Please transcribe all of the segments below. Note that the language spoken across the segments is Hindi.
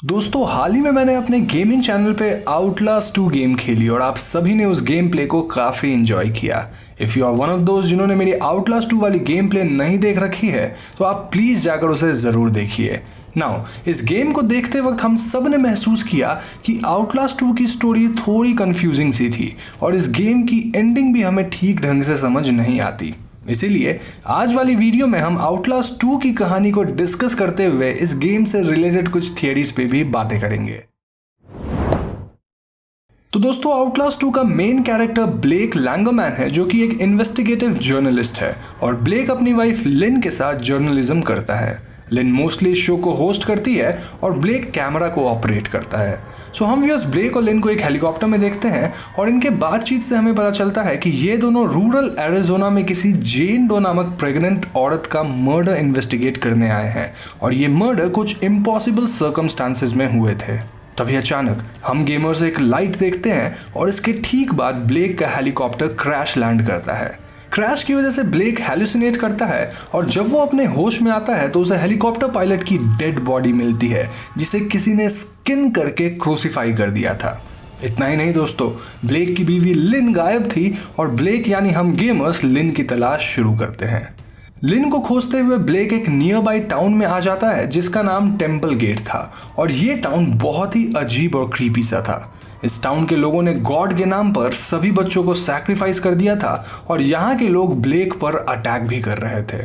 दोस्तों हाल ही में मैंने अपने गेमिंग चैनल पे आउटलास्ट 2 गेम खेली और आप सभी ने उस गेम प्ले को काफ़ी एंजॉय किया। If you are one of दोस्त जिन्होंने मेरी आउटलास्ट 2 वाली गेम प्ले नहीं देख रखी है तो आप प्लीज़ जाकर उसे ज़रूर देखिए। नाउ इस गेम को देखते वक्त हम सब ने महसूस किया कि आउटलास्ट 2 की स्टोरी थोड़ी कंफ्यूजिंग सी थी और इस गेम की एंडिंग भी हमें ठीक ढंग से समझ नहीं आती। इसीलिए आज वाली वीडियो में हम आउटलास्ट 2 की कहानी को डिस्कस करते हुए इस गेम से रिलेटेड कुछ थियरीज पे भी बातें करेंगे। तो दोस्तों आउटलास्ट 2 का मेन कैरेक्टर ब्लेक लैंगरमैन है जो कि एक इन्वेस्टिगेटिव जर्नलिस्ट है और ब्लेक अपनी वाइफ लिन के साथ जर्नलिज्म करता है। लिन मोस्टली इस शो को होस्ट करती है और ब्लेक कैमरा को ऑपरेट करता है। सो हम व्यूअर्स ब्लेक और लिन को एक हेलीकॉप्टर में देखते हैं और इनके बातचीत से हमें पता चलता है कि ये दोनों रूरल एरिजोना में किसी जेन डो नामक प्रेग्नेंट औरत का मर्डर इन्वेस्टिगेट करने आए हैं और ये मर्डर कुछ इम्पॉसिबल सर्कमस्टांसेस में हुए थे। तभी अचानक हम गेमर्स एक लाइट देखते हैं और इसके ठीक बाद ब्लेक का हेलीकॉप्टर क्रैश लैंड करता है। क्रैश की वजह से ब्लेक हैलुसिनेट करता है और जब वो अपने होश में आता है तो उसे हेलीकॉप्टर पायलट की डेड बॉडी मिलती है जिसे किसी ने स्किन करके क्रूसीफाई कर दिया था। इतना ही नहीं दोस्तों, ब्लेक की बीवी लिन गायब थी और ब्लेक यानी हम गेमर्स लिन की तलाश शुरू करते हैं। लिन को खोजते हुए ब्लेक एक नियर बाई टाउन में आ जाता है जिसका नाम टेम्पल गेट था और ये टाउन बहुत ही अजीब और क्रीपी सा था। इस टाउन के लोगों ने गॉड के नाम पर सभी बच्चों को सैक्रिफाइस कर दिया था और यहाँ के लोग ब्लेक पर अटैक भी कर रहे थे।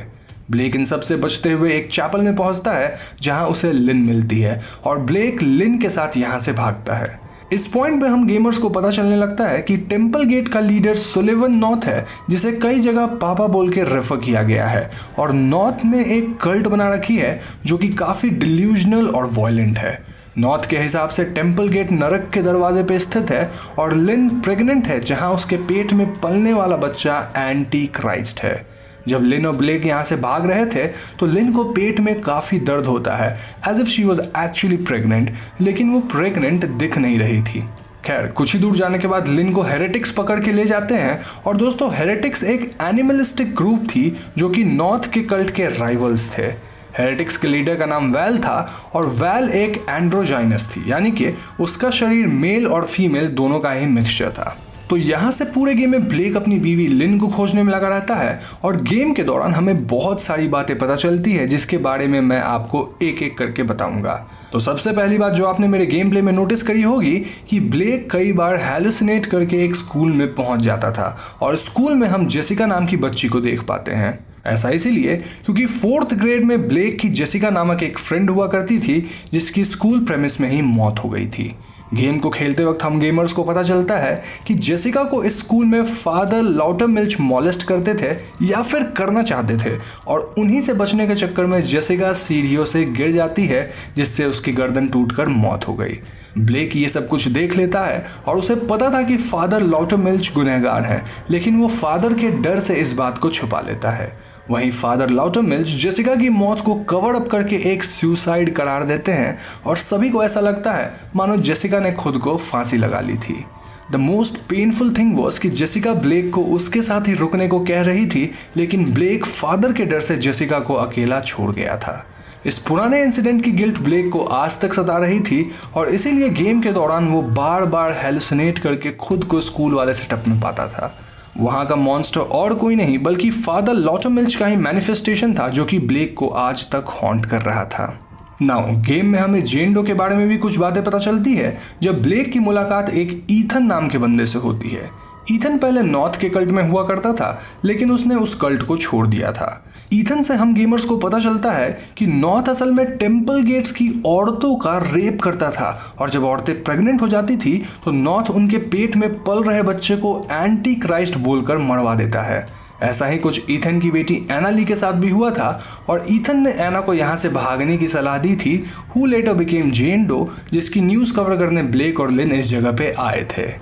ब्लेक इन सब से बचते हुए एक चैपल में पहुंचता है जहां उसे लिन मिलती है और ब्लेक लिन के साथ यहां से भागता है। इस पॉइंट पे हम गेमर्स को पता चलने लगता है कि टेम्पल गेट का लीडर सुलिवन नॉर्थ है जिसे कई जगह पापा बोल के रेफर किया गया है और नॉर्थ ने एक कल्ट बना रखी है जो कि काफ़ी डिल्यूजनल और वायलेंट है। नॉर्थ के हिसाब से टेम्पल गेट नरक के दरवाजे पे स्थित है और लिन प्रेग्नेंट है जहां उसके पेट में पलने वाला बच्चा एंटी क्राइस्ट है। जब लिन और ब्लेक यहाँ से भाग रहे थे तो लिन को पेट में काफ़ी दर्द होता है as if she was actually pregnant, लेकिन वो प्रेग्नेंट दिख नहीं रही थी। खैर कुछ ही दूर जाने के बाद लिन को हेरेटिक्स पकड़ के ले जाते हैं और दोस्तों हेरेटिक्स एक एनिमलिस्टिक ग्रुप थी जो कि नॉर्थ के कल्ट के राइवल्स थे। हेरेटिक्स के लीडर का नाम वैल था और वैल एक एंड्रोजाइनस थी यानी कि उसका शरीर मेल और फीमेल दोनों का ही मिक्सचर था। तो यहाँ से पूरे गेम में ब्लेक अपनी बीवी लिन को खोजने में लगा रहता है और गेम के दौरान हमें बहुत सारी बातें पता चलती है जिसके बारे में मैं आपको एक एक करके बताऊंगा। तो सबसे पहली बात जो आपने मेरे गेम प्ले में नोटिस करी होगी कि ब्लेक कई बार हैलुसिनेट करके एक स्कूल में पहुंच जाता था और स्कूल में हम जेसिका नाम की बच्ची को देख पाते हैं। ऐसा इसीलिए क्योंकि 4th ग्रेड में ब्लेक की जेसिका नामक एक फ्रेंड हुआ करती थी जिसकी स्कूल प्रेमिस में ही मौत हो गई थी। गेम को खेलते वक्त हम गेमर्स को पता चलता है कि जेसिका को इस स्कूल में फादर लाउटरमिल्च मॉलेस्ट करते थे या फिर करना चाहते थे और उन्हीं से बचने के चक्कर में जेसिका सीढ़ियों से गिर जाती है जिससे उसकी गर्दन टूटकर मौत हो गई। ब्लेक ये सब कुछ देख लेता है और उसे पता था कि फादर लाउटरमिल्च गुनहगार है, लेकिन वो फादर के डर से इस बात को छुपा लेता है। वहीं फादर लाउटरमिल्च जेसिका की मौत को कवर अप करके एक सुसाइड करार देते हैं और सभी को ऐसा लगता है मानो जेसिका ने खुद को फांसी लगा ली थी। The most painful thing was कि जेसिका ब्लेक को उसके साथ ही रुकने को कह रही थी, लेकिन ब्लेक फादर के डर से जेसिका को अकेला छोड़ गया था। इस पुराने इंसिडेंट की गिल्ट ब्लेक को आज तक सता रही थी और इसीलिए गेम के दौरान वो बार बार हेलुसिनेट करके खुद को स्कूल वाले सेटअप में पाता था। वहाँ का मॉन्स्टर और कोई नहीं बल्कि फादर लाउटरमिल्च का ही मैनिफेस्टेशन था जो कि ब्लेक को आज तक हॉन्ट कर रहा था। नाउ गेम में हमें जेन डो के बारे में भी कुछ बातें पता चलती है जब ब्लेक की मुलाकात एक ईथन नाम के बंदे से होती है। ईथन पहले नॉर्थ के कल्ट में हुआ करता था लेकिन उसने उस कल्ट को छोड़ दिया था। ईथन से हम गेमर्स को पता चलता है कि नॉर्थ असल में टेम्पल गेट्स की औरतों का रेप करता था और जब औरतें प्रेग्नेंट हो जाती थी तो नॉर्थ उनके पेट में पल रहे बच्चे को एंटी क्राइस्ट बोलकर मरवा देता है। ऐसा ही कुछ ईथन की बेटी एना ली के साथ भी हुआ था और ईथन ने एना को यहाँ से भागने की सलाह दी थी, who letter became Jane Doe, जिसकी न्यूज़ कवर करने ब्लेक और लिन इस जगह पे आए थे।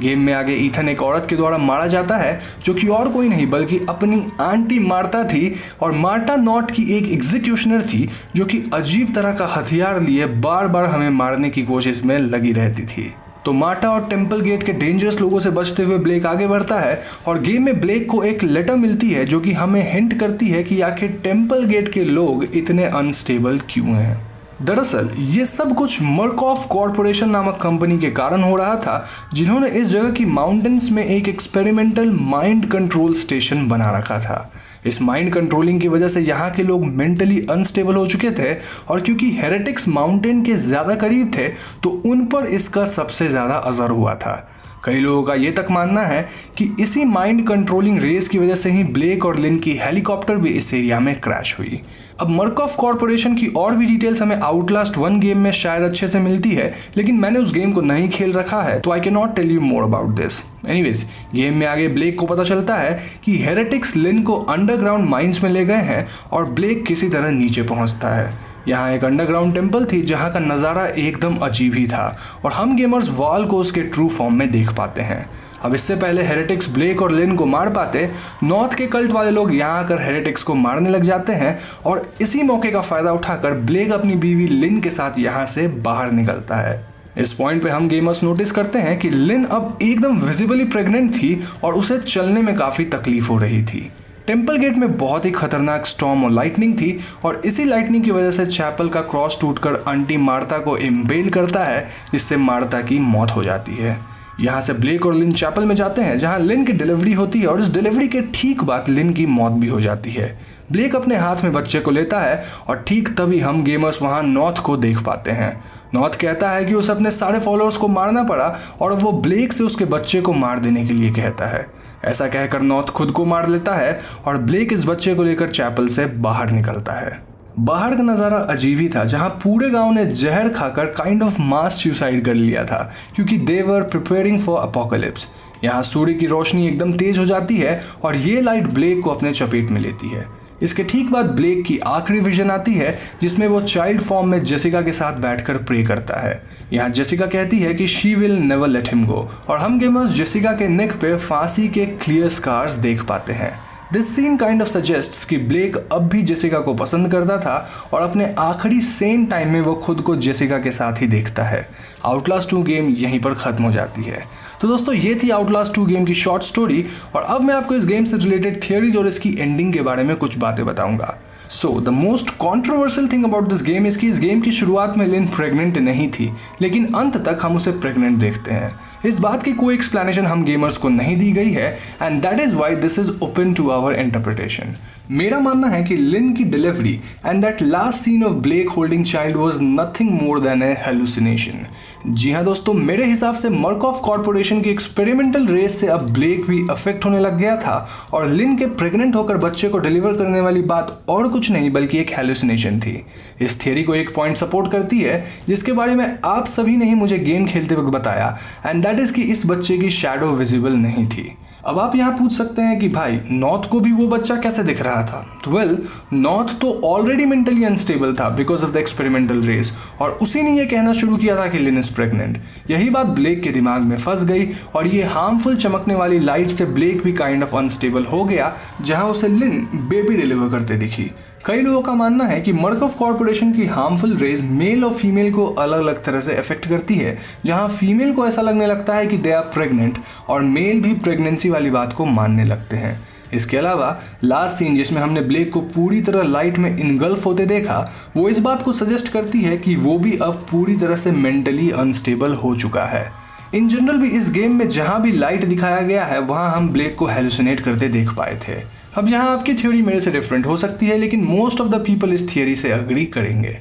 गेम में आगे ईथन एक औरत के द्वारा मारा जाता है जो कि और कोई नहीं बल्कि अपनी आंटी मार्टा थी और मार्टा नॉर्थ की एक एग्जीक्यूशनर थी जो कि अजीब तरह का हथियार लिए बार बार हमें मारने की कोशिश में लगी रहती थी। तो मार्टा और टेम्पल गेट के डेंजरस लोगों से बचते हुए ब्लेक आगे बढ़ता है और गेम में ब्लेक को एक लेटर मिलती है जो कि हमें हिंट करती है कि आखिर टेम्पल गेट के लोग इतने अनस्टेबल क्यों हैं। दरअसल ये सब कुछ मर्कॉफ कॉरपोरेशन नामक कंपनी के कारण हो रहा था, जिन्होंने इस जगह की माउंटेन्स में एक एक्सपेरिमेंटल माइंड कंट्रोल स्टेशन बना रखा था। इस माइंड कंट्रोलिंग की वजह से यहाँ के लोग मेंटली अनस्टेबल हो चुके थे, और क्योंकि हेरेटिक्स माउंटेन के ज़्यादा करीब थे तो उन पर इसका सबसे ज़्यादा असर हुआ था। कई लोगों का ये तक मानना है कि इसी माइंड कंट्रोलिंग रेस की वजह से ही ब्लेक और लिन की हेलीकॉप्टर भी इस एरिया में क्रैश हुई। अब मर्कॉफ कॉरपोरेशन की और भी डिटेल्स हमें आउटलास्ट 1 गेम में शायद अच्छे से मिलती है, लेकिन मैंने उस गेम को नहीं खेल रखा है, तो I can not tell you more about this. Anyways, game में आगे ब्लेक को पता चलता है कि हेरेटिक्स लिन को अंडरग्राउंड माइंस में ले गए हैं और ब्लेक किसी तरह नीचे पहुंचता है। यहाँ एक अंडरग्राउंड टेम्पल थी जहाँ का नज़ारा एकदम अजीब ही था, और हम गेमर्स वॉल को उसके ट्रू फॉर्म में देख पाते हैं। अब इससे पहले हेरेटिक्स ब्लेक और लिन को मार पाते, नॉर्थ के कल्ट वाले लोग यहाँ आकर हेरेटिक्स को मारने लग जाते हैं, और इसी मौके का फ़ायदा उठाकर ब्लेक अपनी बीवी लिन के साथ यहाँ से बाहर निकलता है। इस पॉइंट पे हम गेमर्स नोटिस करते हैं कि लिन अब एकदम विजिबली प्रेग्नेंट थी और उसे चलने में काफ़ी तकलीफ हो रही थी। टेम्पल गेट में बहुत ही खतरनाक स्टॉर्म और लाइटनिंग थी, और इसी लाइटनिंग की वजह से चैपल का क्रॉस टूटकर आंटी मार्था को इम्पेल करता है, जिससे मार्था की मौत हो जाती है। यहाँ से ब्लेक और लिन चैपल में जाते हैं जहाँ लिन की डिलीवरी होती है, और इस डिलीवरी के ठीक बाद लिन की मौत भी हो जाती है। ब्लेक अपने हाथ में बच्चे को लेता है, और ठीक तभी हम गेमर्स वहाँ नॉर्थ को देख पाते हैं। नॉर्थ कहता है कि उसे अपने सारे फॉलोअर्स को मारना पड़ा, और वो ब्लेक से उसके बच्चे को मार देने के लिए कहता है। ऐसा कहकर नॉर्थ खुद को मार लेता है, और ब्लेक इस बच्चे को लेकर चैपल से बाहर निकलता है। बाहर का नज़ारा अजीब ही था, जहां पूरे गांव ने जहर खाकर काइंड ऑफ मास सुसाइड कर लिया था, क्योंकि दे वर प्रिपेयरिंग फॉर अपोकलिप्स। यहाँ सूर्य की रोशनी एकदम तेज हो जाती है, और ये लाइट ब्लेक को अपने चपेट में लेती है। इसके ठीक बाद ब्लेक की आखिरी विजन आती है, जिसमें वो चाइल्ड फॉर्म में जेसिका के साथ बैठकर प्रे करता है। यहाँ जेसिका कहती है कि she will never let him go, और हम गेमर्स जेसिका के नेक पे फांसी के क्लियर स्कार्स देख पाते हैं। This scene kind of suggests कि ब्लेक अब भी जेसिका को पसंद करता था, और अपने आखिरी सेम टाइम में वो खुद को जेसिका के साथ ही देखता है। आउटलास्ट 2 गेम यहीं पर ख़त्म हो जाती है। तो दोस्तों, ये थी आउटलास्ट 2 गेम की शॉर्ट स्टोरी, और अब मैं आपको इस गेम से रिलेटेड थियरीज और इसकी एंडिंग के बारे में कुछ बातें बताऊंगा। So the most controversial thing about this game is कि इस गेम की शुरुआत में लिन प्रेग्नेंट नहीं थी, लेकिन अंत तक हम उसे प्रेग्नेंट देखते हैं। इस बात की कोई एक्सप्लेनेशन हम गेमर्स को नहीं दी गई है, and that is why this is open to our interpretation. मेरा मानना है कि लिन की delivery and that last scene of Blake holding child was nothing more than a hallucination. जी हाँ दोस्तों, मेरे हिसाब से मर्कॉफ कॉरपोरेशन की एक्सपेरिमेंटल रेस से अब ब्लेक भी अफेक्ट होने लग गया था, और लिन के प्रेग्नेंट होकर बच्चे को डिलीवर करने वाली बात और कुछ नहीं बल्कि एक हेलुसिनेशन थी। इस थियरी को एक पॉइंट सपोर्ट करती है, जिसके बारे में आप सभी ने ही मुझे गेम खेलते वक्त बताया, एंड दैट इज कि इस बच्चे की शैडो विजिबल नहीं थी। अब आप यहाँ पूछ सकते हैं कि भाई, नॉर्थ को भी वो बच्चा कैसे दिख रहा था? तो वेल, नॉर्थ तो ऑलरेडी मेंटली अनस्टेबल था because of the experimental race, और उसी ने ये कहना शुरू किया था कि लिन इज प्रेग्नेंट। यही बात ब्लेक के दिमाग में फंस गई, और ये हार्मफुल चमकने वाली लाइट से ब्लेक भी काइंड ऑफ अनस्टेबल हो गया, जहां उसे लिन बेबी डिलीवर करते दिखी। कई लोगों का मानना है कि मर्कॉफ कॉरपोरेशन की हार्मफुल रेज मेल और फीमेल को अलग अलग तरह से अफेक्ट करती है, जहां फीमेल को ऐसा लगने लगता है कि दे आर प्रेग्नेंट, और मेल भी प्रेगनेंसी वाली बात को मानने लगते हैं। इसके अलावा लास्ट सीन जिसमें हमने ब्लेक को पूरी तरह लाइट में इनगल्फ होते देखा, वो इस बात को सजेस्ट करती है कि वो भी अब पूरी तरह से मेंटली अनस्टेबल हो चुका है। इन जनरल भी इस गेम में जहां भी लाइट दिखाया गया है, वहां हम ब्लेक को हेलुसिनेट करते देख पाए थे। अब यहाँ आपकी थ्योरी मेरे से डिफरेंट हो सकती है, लेकिन मोस्ट ऑफ द पीपल इस थियरी से अग्री करेंगे।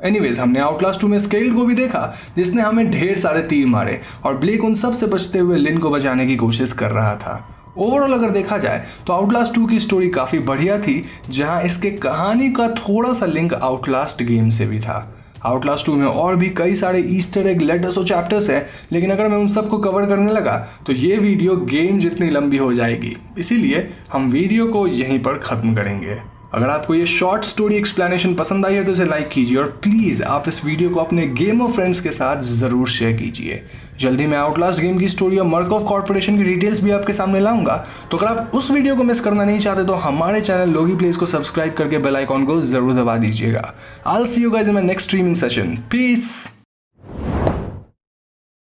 एनीवेज, हमने आउटलास्ट 2 में स्केल को भी देखा, जिसने हमें ढेर सारे तीर मारे, और ब्लेक उन सब से बचते हुए लिन को बचाने की कोशिश कर रहा था। ओवरऑल अगर देखा जाए तो आउटलास्ट 2 की स्टोरी काफ़ी बढ़िया थी, जहाँ इसके कहानी का थोड़ा सा लिंक आउटलास्ट गेम से भी था। आउटलास्ट 2 में और भी कई सारे ईस्टर एग लेटर्स और चैप्टर्स हैं, लेकिन अगर मैं उन सबको कवर करने लगा तो ये वीडियो गेम जितनी लंबी हो जाएगी, इसीलिए हम वीडियो को यहीं पर ख़त्म करेंगे। अगर आपको ये शॉर्ट स्टोरी एक्सप्लेनेशन पसंद आई है तो इसे लाइक कीजिए, और प्लीज़ आप इस वीडियो को अपने गेमर फ्रेंड्स के साथ ज़रूर शेयर कीजिए। जल्दी मैं आउटलास्ट गेम की स्टोरी और मर्कॉफ कॉरपोरेशन की डिटेल्स भी आपके सामने लाऊंगा, तो अगर आप उस वीडियो को मिस करना नहीं चाहते तो हमारे चैनल लोगी प्लेस को सब्सक्राइब करके बेल आइकॉन को ज़रूर दबा दीजिएगा। I will see you guys in my next streaming session. Piece.